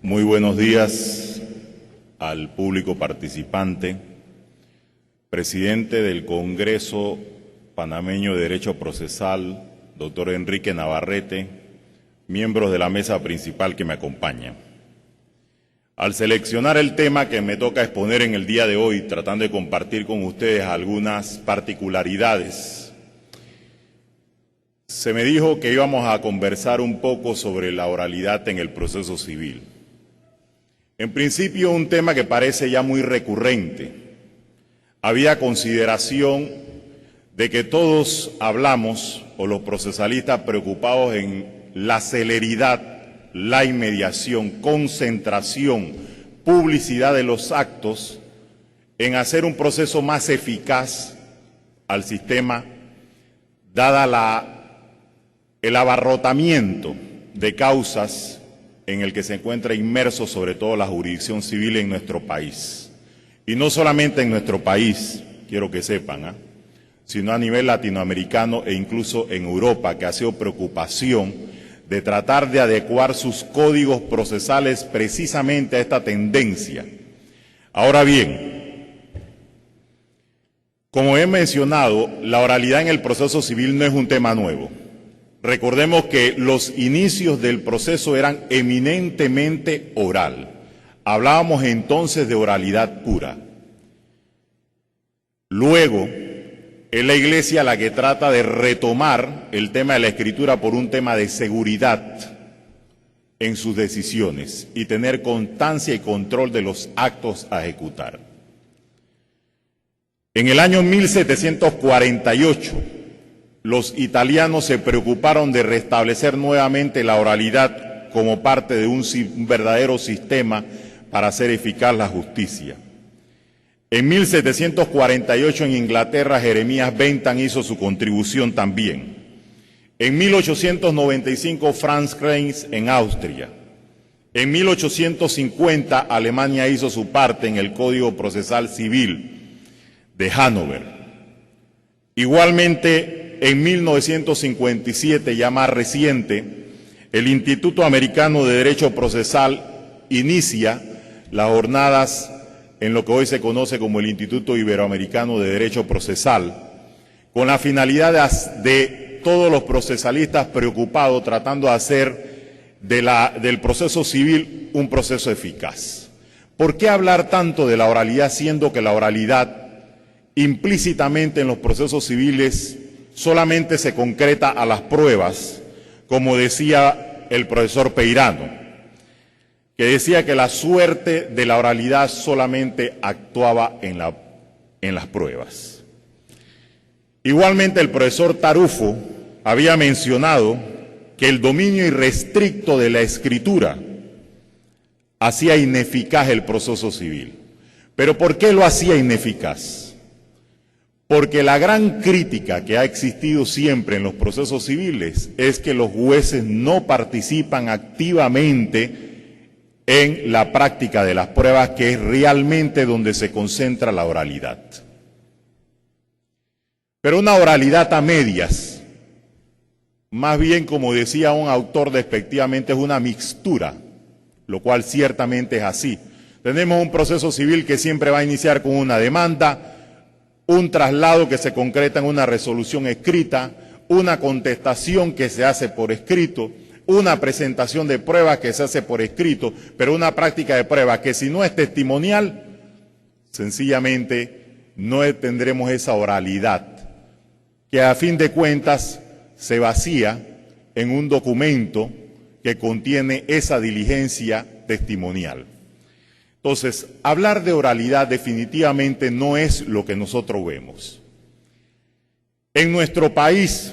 Muy buenos días al público participante, presidente del Congreso Panameño de Derecho Procesal, doctor Enrique Navarrete, miembros de la mesa principal que me acompañan. Al seleccionar el tema que me toca exponer en el día de hoy, tratando de compartir con ustedes algunas particularidades, se me dijo que íbamos a conversar un poco sobre la oralidad en el proceso civil. En principio, un tema que parece ya muy recurrente. Había consideración de que todos hablamos, o los procesalistas, preocupados en la celeridad, la inmediación, concentración, publicidad de los actos, en hacer un proceso más eficaz al sistema, dada el abarrotamiento de causas en el que se encuentra inmerso sobre todo la jurisdicción civil en nuestro país. Y no solamente en nuestro país, quiero que sepan, sino a nivel latinoamericano e incluso en Europa, que ha sido preocupación de tratar de adecuar sus códigos procesales precisamente a esta tendencia. Ahora bien, como he mencionado, la oralidad en el proceso civil no es un tema nuevo. Recordemos que los inicios del proceso eran eminentemente oral. Hablábamos entonces de oralidad pura. Luego, es la Iglesia la que trata de retomar el tema de la escritura por un tema de seguridad en sus decisiones y tener constancia y control de los actos a ejecutar. En el año 1748, los italianos se preocuparon de restablecer nuevamente la oralidad como parte de un verdadero sistema para hacer eficaz la justicia. En 1748 en Inglaterra, Jeremías Bentham hizo su contribución también. En 1895, Franz Kreis en Austria. En 1850, Alemania hizo su parte en el Código Procesal Civil de Hannover. Igualmente, en 1957, ya más reciente, el Instituto Americano de Derecho Procesal inicia las jornadas en lo que hoy se conoce como el Instituto Iberoamericano de Derecho Procesal, con la finalidad de todos los procesalistas preocupados tratando de hacer del proceso civil un proceso eficaz. ¿Por qué hablar tanto de la oralidad, siendo que la oralidad implícitamente en los procesos civiles solamente se concreta a las pruebas, como decía el profesor Peirano, que decía que la suerte de la oralidad solamente actuaba en las pruebas? Igualmente el profesor Tarufo había mencionado que el dominio irrestricto de la escritura hacía ineficaz el proceso civil. ¿Pero por qué lo hacía ineficaz? Porque la gran crítica que ha existido siempre en los procesos civiles es que los jueces no participan activamente en la práctica de las pruebas, que es realmente donde se concentra la oralidad. Pero una oralidad a medias, más bien, como decía un autor despectivamente, es una mixtura, lo cual ciertamente es así. Tenemos un proceso civil que siempre va a iniciar con una demanda, un traslado que se concreta en una resolución escrita, una contestación que se hace por escrito, una presentación de pruebas que se hace por escrito, pero una práctica de pruebas que, si no es testimonial, sencillamente no tendremos esa oralidad, que a fin de cuentas se vacía en un documento que contiene esa diligencia testimonial. Entonces, hablar de oralidad definitivamente no es lo que nosotros vemos. En nuestro país,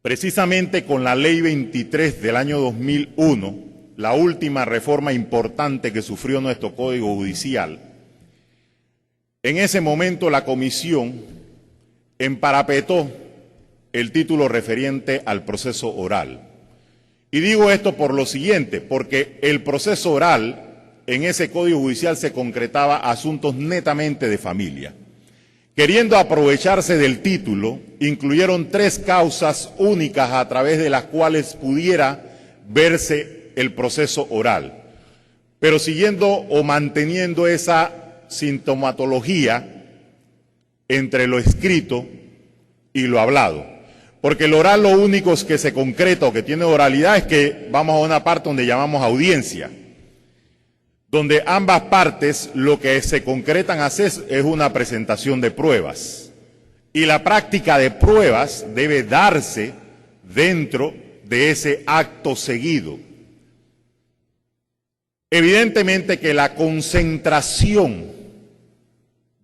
precisamente con la Ley 23 del año 2001, la última reforma importante que sufrió nuestro Código Judicial, en ese momento la Comisión emparapetó el título referente al proceso oral. Y digo esto por lo siguiente, porque el proceso oral en ese Código Judicial se concretaba asuntos netamente de familia. Queriendo aprovecharse del título, incluyeron 3 causas únicas a través de las cuales pudiera verse el proceso oral. pero siguiendo o manteniendo esa sintomatología entre lo escrito y lo hablado. Porque el oral lo único que se concreta o que tiene oralidad es que vamos a una parte donde llamamos audiencia, donde ambas partes lo que se concretan a hacer es una presentación de pruebas. Y la práctica de pruebas debe darse dentro de ese acto seguido. Evidentemente que la concentración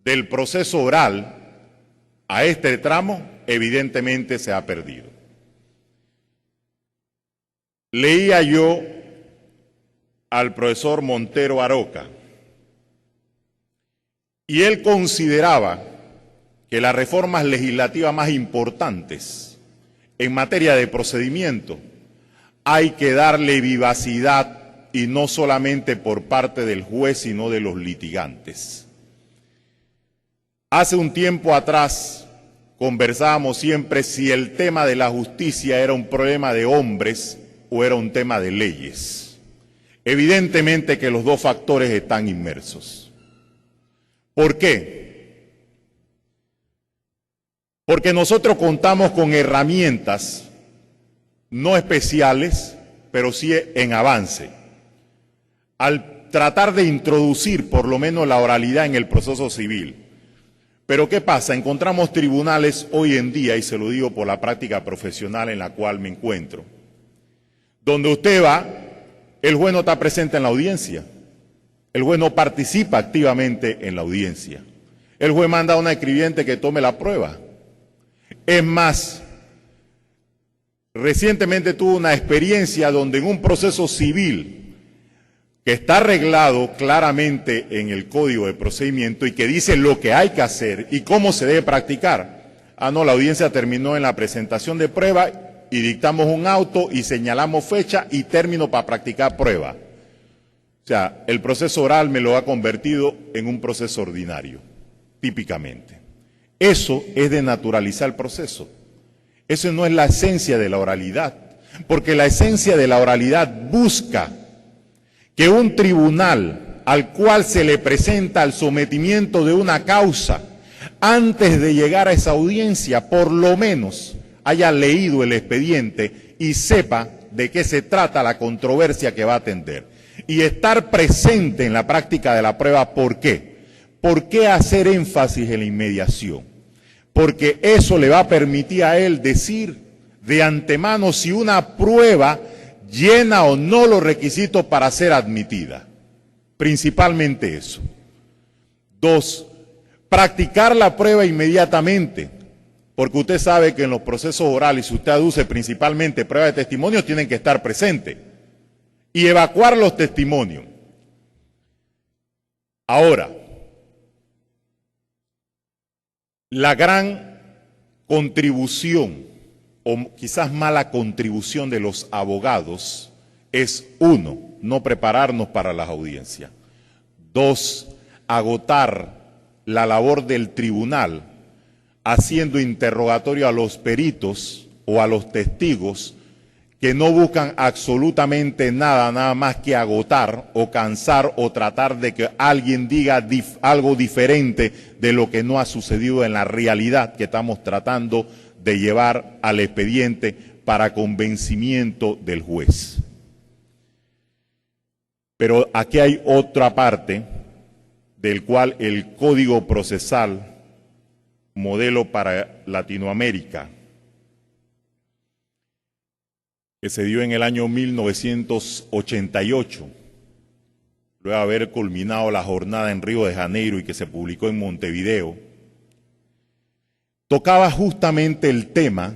del proceso oral a este tramo evidentemente se ha perdido. Leía yo al profesor Montero Aroca y él consideraba que las reformas legislativas más importantes en materia de procedimiento hay que darle vivacidad y no solamente por parte del juez, sino de los litigantes. Hace un tiempo atrás conversábamos siempre si el tema de la justicia era un problema de hombres o era un tema de leyes. Evidentemente que los dos factores están inmersos. ¿Por qué? Porque nosotros contamos con herramientas no especiales, pero sí en avance. Al tratar de introducir por lo menos la oralidad en el proceso civil. Pero ¿qué pasa? Encontramos tribunales hoy en día, y se lo digo por la práctica profesional en la cual me encuentro, donde usted va, el juez no está presente en la audiencia, el juez no participa activamente en la audiencia, el juez manda a una escribiente que tome la prueba. Es más, recientemente tuve una experiencia donde en un proceso civil que está arreglado claramente en el Código de Procedimiento y que dice lo que hay que hacer y cómo se debe practicar. No, la audiencia terminó en la presentación de prueba y dictamos un auto y señalamos fecha y término para practicar prueba. O sea, el proceso oral me lo ha convertido en un proceso ordinario, típicamente. Eso es desnaturalizar el proceso. Eso no es la esencia de la oralidad, porque la esencia de la oralidad busca que un tribunal al cual se le presenta el sometimiento de una causa, antes de llegar a esa audiencia, por lo menos haya leído el expediente y sepa de qué se trata la controversia que va a atender. Y estar presente en la práctica de la prueba, ¿por qué? ¿Por qué hacer énfasis en la inmediación? Porque eso le va a permitir a él decir de antemano si una prueba llena o no los requisitos para ser admitida. Principalmente eso. 2, practicar la prueba inmediatamente, porque usted sabe que en los procesos orales, si usted aduce principalmente pruebas de testimonio, tienen que estar presentes y evacuar los testimonios. Ahora, la gran contribución o quizás mala contribución de los abogados es 1, no prepararnos para las audiencias. 2, agotar la labor del tribunal haciendo interrogatorio a los peritos o a los testigos que no buscan absolutamente nada más que agotar o cansar o tratar de que alguien diga algo diferente de lo que no ha sucedido en la realidad que estamos tratando de llevar al expediente para convencimiento del juez. Pero aquí hay otra parte del cual el Código Procesal, modelo para Latinoamérica, que se dio en el año 1988, luego de haber culminado la jornada en Río de Janeiro y que se publicó en Montevideo, tocaba justamente el tema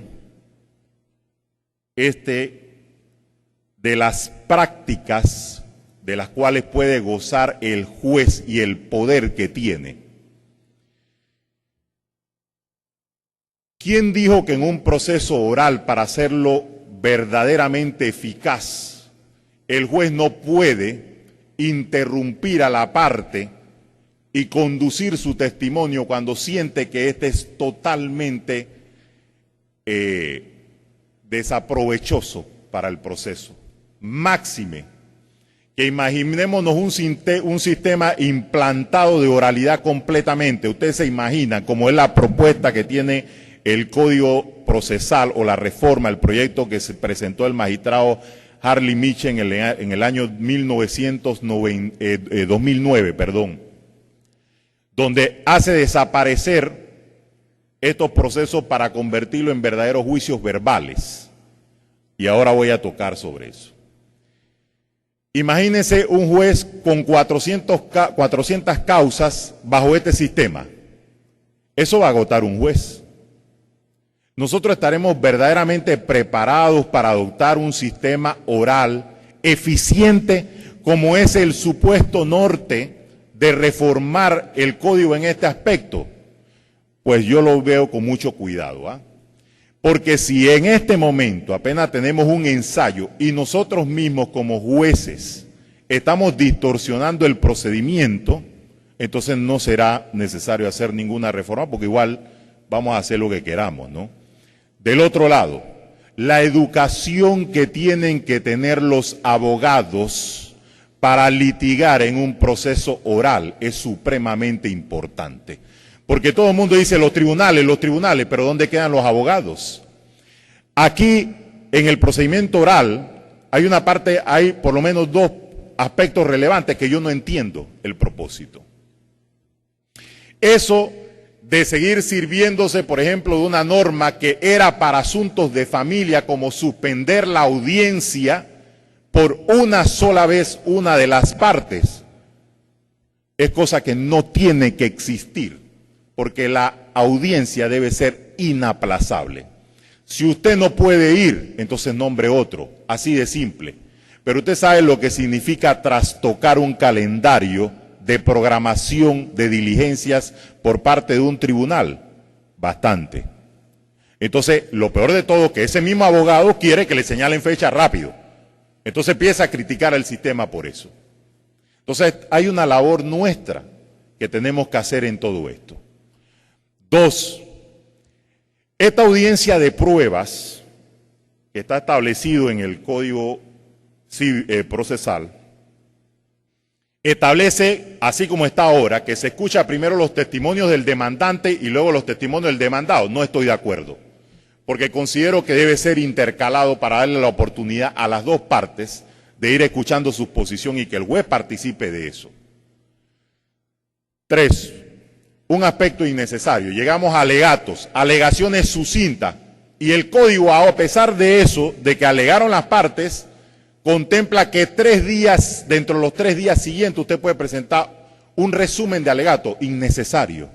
de las prácticas de las cuales puede gozar el juez y el poder que tiene. ¿Quién dijo que en un proceso oral, para hacerlo verdaderamente eficaz, el juez no puede interrumpir a la parte y conducir su testimonio cuando siente que éste es totalmente desaprovechoso para el proceso? Máxime que imaginémonos un sistema implantado de oralidad completamente. Ustedes se imaginan cómo es la propuesta que tiene el Código Procesal o la reforma, el proyecto que se presentó el magistrado Harley Mitchell en el año 2009, donde hace desaparecer estos procesos para convertirlo en verdaderos juicios verbales. Y ahora voy a tocar sobre eso. Imagínense un juez con 400 causas bajo este sistema. Eso va a agotar un juez. Nosotros estaremos verdaderamente preparados para adoptar un sistema oral eficiente como es el supuesto norte de reformar el código en este aspecto. Pues yo lo veo con mucho cuidado, ¿ah? Porque si en este momento apenas tenemos un ensayo y nosotros mismos como jueces estamos distorsionando el procedimiento, entonces no será necesario hacer ninguna reforma porque igual vamos a hacer lo que queramos, ¿no? Del otro lado, la educación que tienen que tener los abogados para litigar en un proceso oral es supremamente importante. Porque todo el mundo dice los tribunales, pero ¿dónde quedan los abogados? Aquí, en el procedimiento oral, hay por lo menos dos aspectos relevantes que yo no entiendo el propósito. Eso de seguir sirviéndose, por ejemplo, de una norma que era para asuntos de familia, como suspender la audiencia por una sola vez una de las partes, es cosa que no tiene que existir, porque la audiencia debe ser inaplazable. Si usted no puede ir, entonces nombre otro, así de simple. Pero usted sabe lo que significa trastocar un calendario de programación de diligencias por parte de un tribunal. Bastante. Entonces, lo peor de todo, que ese mismo abogado quiere que le señalen fecha rápido. Entonces empieza a criticar al sistema por eso. Entonces, hay una labor nuestra que tenemos que hacer en todo esto. Dos, esta audiencia de pruebas que está establecido en el Código Procesal, establece, así como está ahora, que se escucha primero los testimonios del demandante y luego los testimonios del demandado. No estoy de acuerdo, porque considero que debe ser intercalado para darle la oportunidad a las dos partes de ir escuchando su posición y que el juez participe de eso. Tres, un aspecto innecesario. Llegamos a alegatos, alegaciones sucintas, y el código, a pesar de eso, de que alegaron las partes, contempla que 3 días, dentro de los 3 días siguientes, usted puede presentar un resumen de alegato. Innecesario,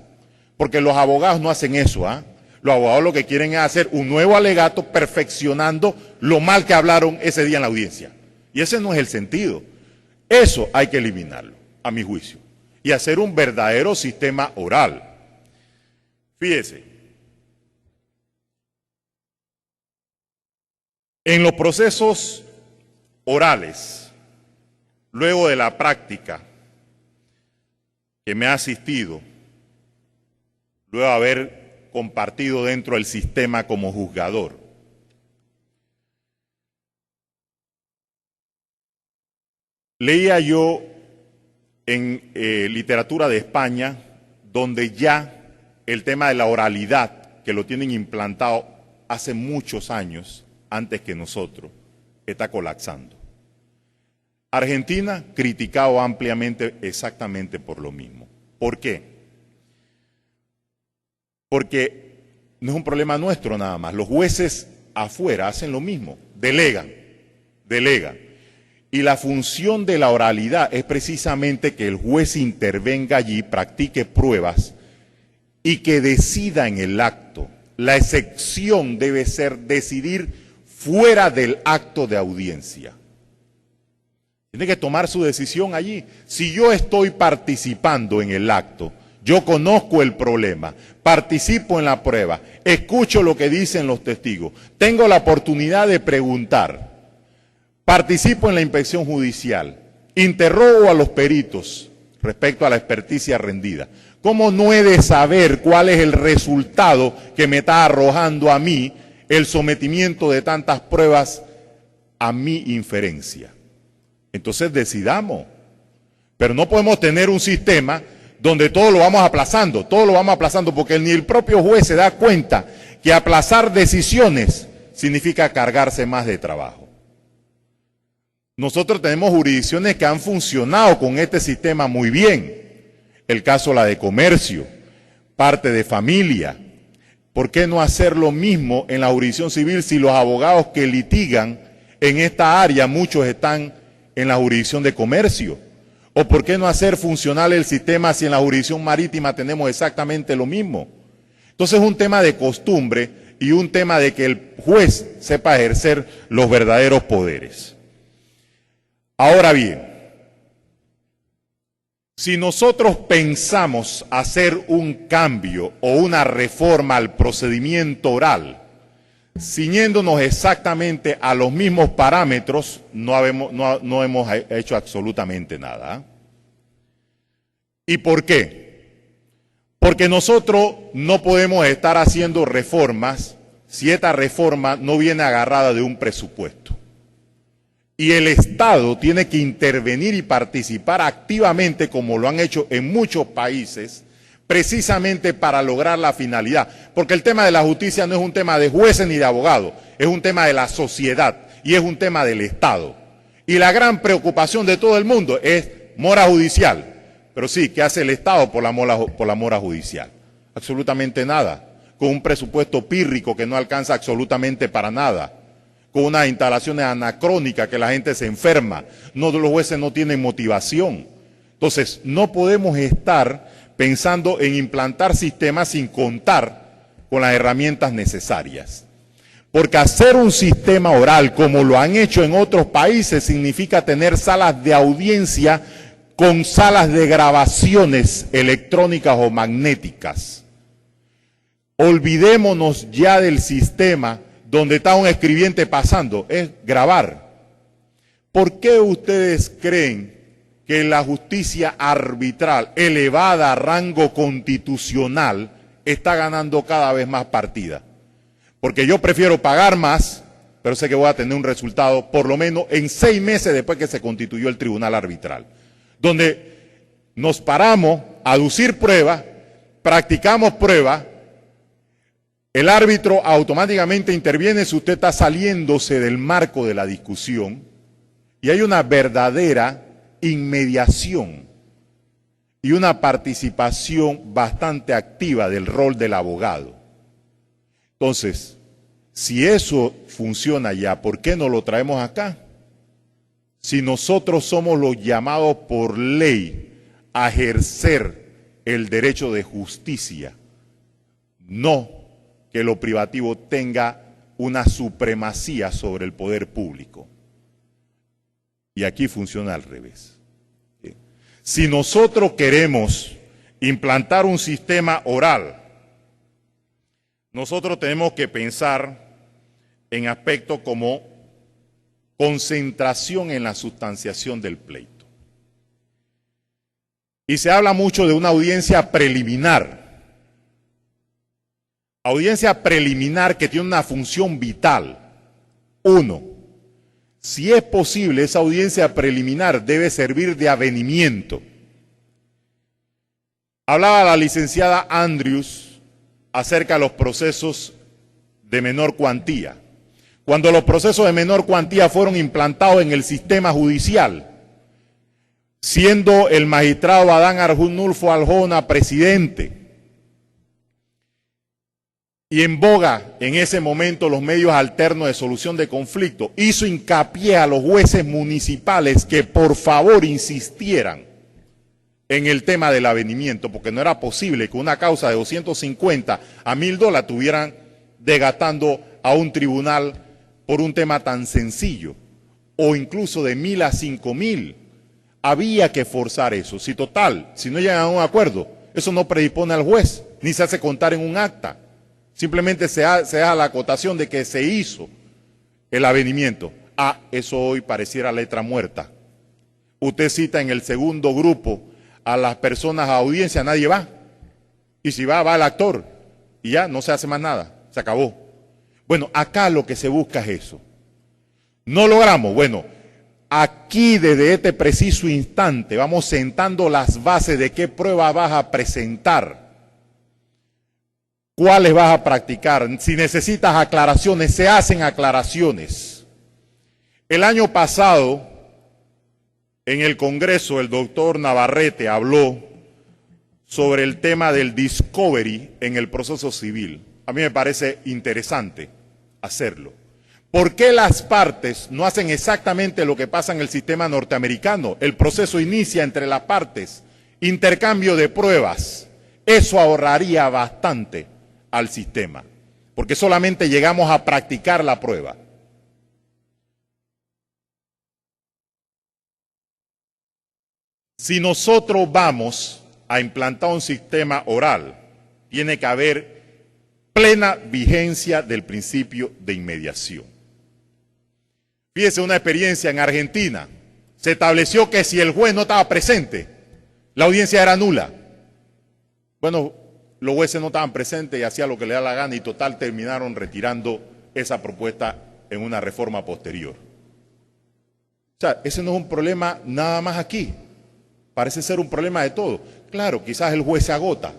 porque los abogados no hacen eso, ¿ah? Los abogados lo que quieren es hacer un nuevo alegato perfeccionando lo mal que hablaron ese día en la audiencia. Y ese no es el sentido. Eso hay que eliminarlo, a mi juicio, y hacer un verdadero sistema oral. Fíjese, en los procesos orales, luego de la práctica que me ha asistido, luego de haber compartido dentro del sistema como juzgador, leía yo en literatura de España, donde ya el tema de la oralidad, que lo tienen implantado hace muchos años, antes que nosotros, está colapsando. Argentina, criticado ampliamente exactamente por lo mismo. ¿Por qué? Porque no es un problema nuestro nada más. Los jueces afuera hacen lo mismo, delegan. Y la función de la oralidad es precisamente que el juez intervenga allí, practique pruebas y que decida en el acto. La excepción debe ser decidir fuera del acto de audiencia. Tiene que tomar su decisión allí. Si yo estoy participando en el acto, yo conozco el problema, participo en la prueba, escucho lo que dicen los testigos, tengo la oportunidad de preguntar, participo en la inspección judicial, interrogo a los peritos respecto a la experticia rendida. ¿Cómo no he de saber cuál es el resultado que me está arrojando a mí el sometimiento de tantas pruebas a mi inferencia? Entonces decidamos. Pero no podemos tener un sistema donde todo lo vamos aplazando, porque ni el propio juez se da cuenta que aplazar decisiones significa cargarse más de trabajo. Nosotros tenemos jurisdicciones que han funcionado con este sistema muy bien. El caso la de comercio, parte de familia. ¿Por qué no hacer lo mismo en la jurisdicción civil si los abogados que litigan en esta área, muchos están en la jurisdicción de comercio? ¿O por qué no hacer funcional el sistema si en la jurisdicción marítima tenemos exactamente lo mismo? Entonces es un tema de costumbre y un tema de que el juez sepa ejercer los verdaderos poderes. Ahora bien, si nosotros pensamos hacer un cambio o una reforma al procedimiento oral, ciñéndonos exactamente a los mismos parámetros, no hemos hecho absolutamente nada. ¿Y por qué? Porque nosotros no podemos estar haciendo reformas si esta reforma no viene agarrada de un presupuesto. Y el Estado tiene que intervenir y participar activamente, como lo han hecho en muchos países, precisamente para lograr la finalidad. Porque el tema de la justicia no es un tema de jueces ni de abogados, es un tema de la sociedad y es un tema del Estado. Y la gran preocupación de todo el mundo es mora judicial. Pero sí, ¿qué hace el Estado por la mora judicial? Absolutamente nada. Con un presupuesto pírrico que no alcanza absolutamente para nada. Con unas instalaciones anacrónicas que la gente se enferma. Los jueces no tienen motivación. Entonces, no podemos estar pensando en implantar sistemas sin contar con las herramientas necesarias. Porque hacer un sistema oral como lo han hecho en otros países significa tener salas de audiencia con salas de grabaciones electrónicas o magnéticas. Olvidémonos ya del sistema donde está un escribiente pasando, es grabar. ¿Por qué ustedes creen que la justicia arbitral, elevada a rango constitucional, está ganando cada vez más partida? Porque yo prefiero pagar más, pero sé que voy a tener un resultado por lo menos en 6 meses después que se constituyó el tribunal arbitral, donde nos paramos a aducir pruebas, practicamos pruebas, el árbitro automáticamente interviene si usted está saliéndose del marco de la discusión y hay una verdadera inmediación y una participación bastante activa del rol del abogado. Entonces, si eso funciona ya, ¿por qué no lo traemos acá? Si nosotros somos los llamados por ley a ejercer el derecho de justicia, no que lo privativo tenga una supremacía sobre el poder público. Y aquí funciona al revés. Si nosotros queremos implantar un sistema oral, nosotros tenemos que pensar en aspectos como concentración en la sustanciación del pleito. Y se habla mucho de una audiencia preliminar. Audiencia preliminar que tiene una función vital. 1. Si es posible, esa audiencia preliminar debe servir de avenimiento. Hablaba la licenciada Andrews acerca de los procesos de menor cuantía. Cuando los procesos de menor cuantía fueron implantados en el sistema judicial, siendo el magistrado Adán Arnulfo Aljona presidente, y en boga en ese momento los medios alternos de solución de conflicto, hizo hincapié a los jueces municipales que por favor insistieran en el tema del avenimiento, porque no era posible que una causa de 250 a $1,000 tuvieran desgastando a un tribunal por un tema tan sencillo, o incluso de 1,000 a 5,000. Había que forzar eso. Si no llegan a un acuerdo, eso no predispone al juez, ni se hace contar en un acta. Simplemente se da la acotación de que se hizo el avenimiento. Eso hoy pareciera letra muerta. Usted cita en el segundo grupo a las personas a audiencia, nadie va. Y si va el actor. Y ya no se hace más nada. Se acabó. Bueno, acá lo que se busca es eso. No logramos. Bueno, aquí desde este preciso instante vamos sentando las bases de qué prueba vas a presentar, cuáles vas a practicar. Si necesitas aclaraciones, se hacen aclaraciones. El año pasado, en el Congreso, el doctor Navarrete habló sobre el tema del discovery en el proceso civil. A mí me parece interesante hacerlo. ¿Por qué las partes no hacen exactamente lo que pasa en el sistema norteamericano? El proceso inicia entre las partes, intercambio de pruebas. Eso ahorraría bastante al sistema, porque solamente llegamos a practicar la prueba. Si nosotros vamos a implantar un sistema oral, tiene que haber plena vigencia del principio de inmediación. Fíjese una experiencia en Argentina. Se estableció que si el juez no estaba presente, la audiencia era nula. Bueno, los jueces no estaban presentes y hacían lo que le da la gana y total terminaron retirando esa propuesta en una reforma posterior. O sea, ese no es un problema nada más aquí. Parece ser un problema de todo. Claro, quizás el juez se agota,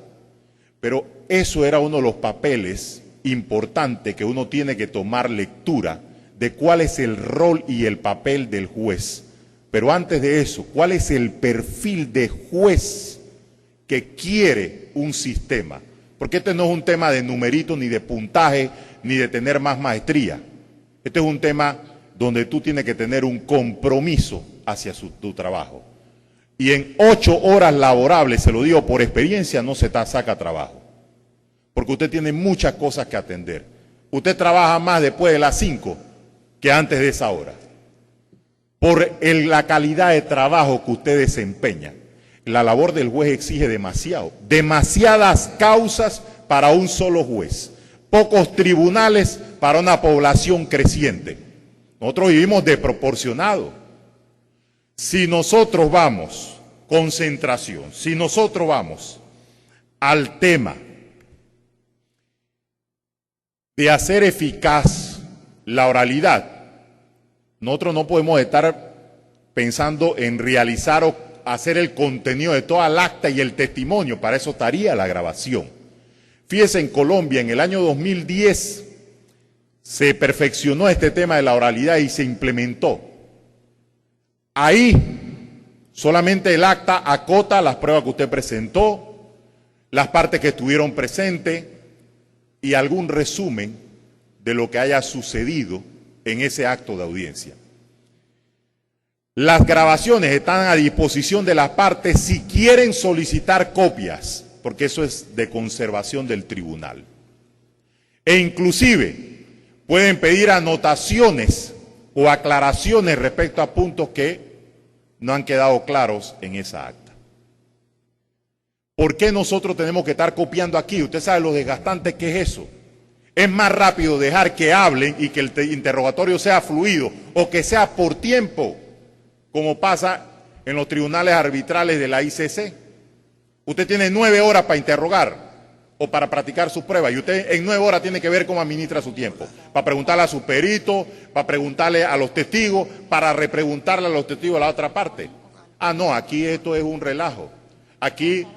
pero eso era uno de los papeles importantes que uno tiene que tomar lectura de cuál es el rol y el papel del juez. Pero antes de eso, ¿cuál es el perfil de juez que quiere un sistema? Porque este no es un tema de numerito, ni de puntaje, ni de tener más maestría. Este es un tema donde tú tienes que tener un compromiso hacia tu trabajo. Y en 8 horas laborables, se lo digo por experiencia, no se saca trabajo. Porque usted tiene muchas cosas que atender. Usted trabaja más después de las 5 que antes de esa hora. Por la calidad de trabajo que usted desempeña. La labor del juez exige demasiado. Demasiadas causas para un solo juez. Pocos tribunales para una población creciente. Nosotros vivimos desproporcionado. Si nosotros vamos, concentración, si nosotros vamos al tema de hacer eficaz la oralidad, nosotros no podemos estar pensando en realizar o hacer el contenido de toda el acta y el testimonio, para eso estaría la grabación. Fíjese, en Colombia, en el año 2010, se perfeccionó este tema de la oralidad y se implementó. Ahí solamente el acta acota las pruebas que usted presentó, las partes que estuvieron presentes y algún resumen de lo que haya sucedido en ese acto de audiencia. Las grabaciones están a disposición de las partes si quieren solicitar copias, porque eso es de conservación del tribunal. E inclusive pueden pedir anotaciones o aclaraciones respecto a puntos que no han quedado claros en esa acta. ¿Por qué nosotros tenemos que estar copiando aquí? Usted sabe lo desgastante que es eso. Es más rápido dejar que hablen y que el interrogatorio sea fluido o que sea por tiempo, como pasa en los tribunales arbitrales de la ICC. Usted tiene 9 horas para interrogar o para practicar sus pruebas y usted en 9 horas tiene que ver cómo administra su tiempo. Para preguntarle a su perito, para preguntarle a los testigos, para repreguntarle a los testigos de la otra parte. Ah, no, aquí esto es un relajo. Aquí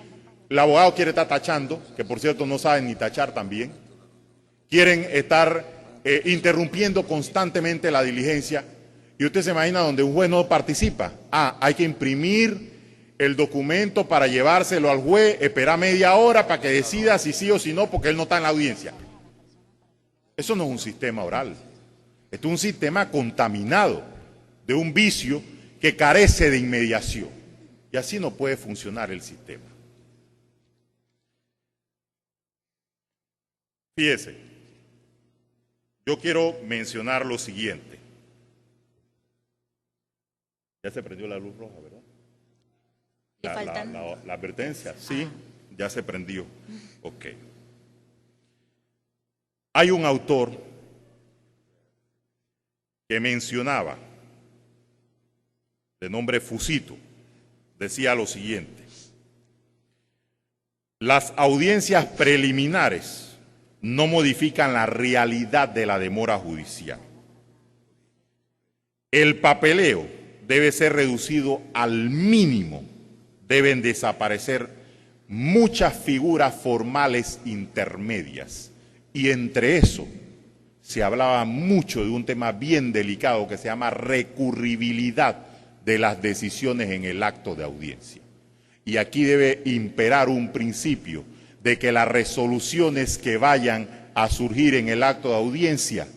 el abogado quiere estar tachando, que por cierto no saben ni tachar también. Quieren estar interrumpiendo constantemente la diligencia. Y usted se imagina donde un juez no participa. Ah, hay que imprimir el documento para llevárselo al juez, esperar media hora para que decida si sí o si no, porque él no está en la audiencia. Eso no es un sistema oral. Esto es un sistema contaminado de un vicio que carece de inmediación. Y así no puede funcionar el sistema. Fíjese, yo quiero mencionar lo siguiente. Ya se prendió la luz roja, ¿verdad? La advertencia, sí, ya se prendió. Ok. Hay un autor que mencionaba, de nombre Fusito, decía lo siguiente: las audiencias preliminares no modifican la realidad de la demora judicial. El papeleo debe ser reducido al mínimo. Deben desaparecer muchas figuras formales intermedias. Y entre eso se hablaba mucho de un tema bien delicado que se llama recurribilidad de las decisiones en el acto de audiencia. Y aquí debe imperar un principio de que las resoluciones que vayan a surgir en el acto de audiencia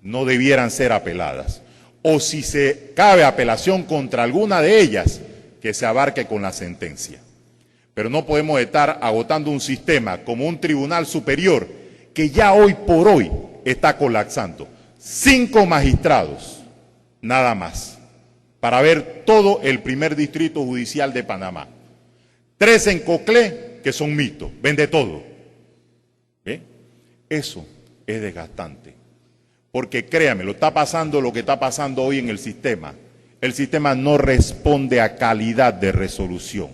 no debieran ser apeladas. O si se cabe apelación contra alguna de ellas, que se abarque con la sentencia. Pero no podemos estar agotando un sistema como un tribunal superior que ya hoy por hoy está colapsando. 5 magistrados, nada más, para ver todo el primer distrito judicial de Panamá. 3 en Coclé, que son mixtos, vende todo. ¿Ve? Eso es desgastante. Porque créame, lo está pasando lo que está pasando hoy en el sistema. El sistema no responde a calidad de resolución,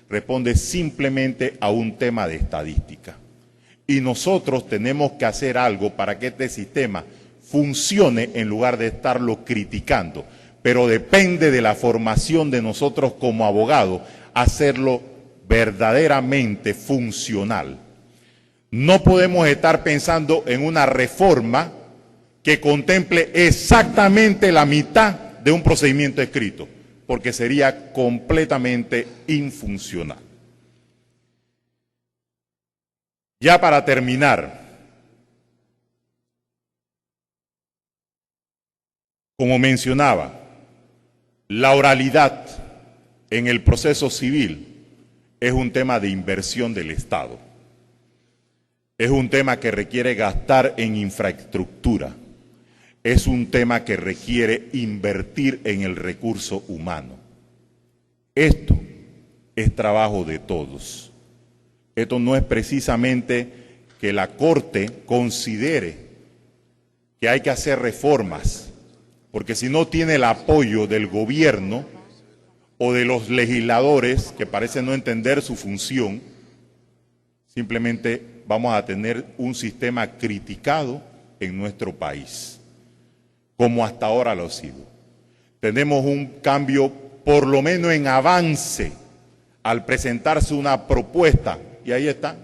responde simplemente a un tema de estadística. Y nosotros tenemos que hacer algo para que este sistema funcione en lugar de estarlo criticando. Pero depende de la formación de nosotros como abogados, hacerlo verdaderamente funcional. No podemos estar pensando en una reforma que contemple exactamente la mitad de un procedimiento escrito, porque sería completamente infuncional. Ya para terminar, como mencionaba, la oralidad en el proceso civil es un tema de inversión del Estado. Es un tema que requiere gastar en infraestructura. Es un tema que requiere invertir en el recurso humano. Esto es trabajo de todos. Esto no es precisamente que la Corte considere que hay que hacer reformas, porque si no tiene el apoyo del gobierno o de los legisladores que parecen no entender su función, simplemente vamos a tener un sistema criticado en nuestro país, como hasta ahora lo ha sido. Tenemos un cambio, por lo menos en avance, al presentarse una propuesta, y ahí está,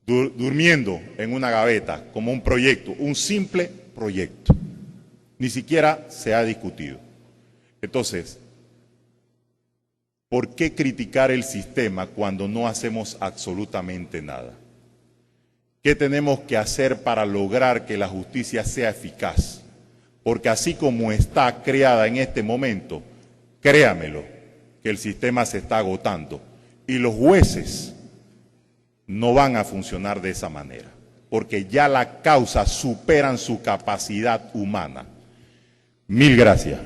durmiendo en una gaveta, como un proyecto, un simple proyecto. Ni siquiera se ha discutido. Entonces, ¿por qué criticar el sistema cuando no hacemos absolutamente nada? ¿Qué tenemos que hacer para lograr que la justicia sea eficaz? Porque así como está creada en este momento, créamelo, que el sistema se está agotando y los jueces no van a funcionar de esa manera, porque ya las causas superan su capacidad humana. Mil gracias.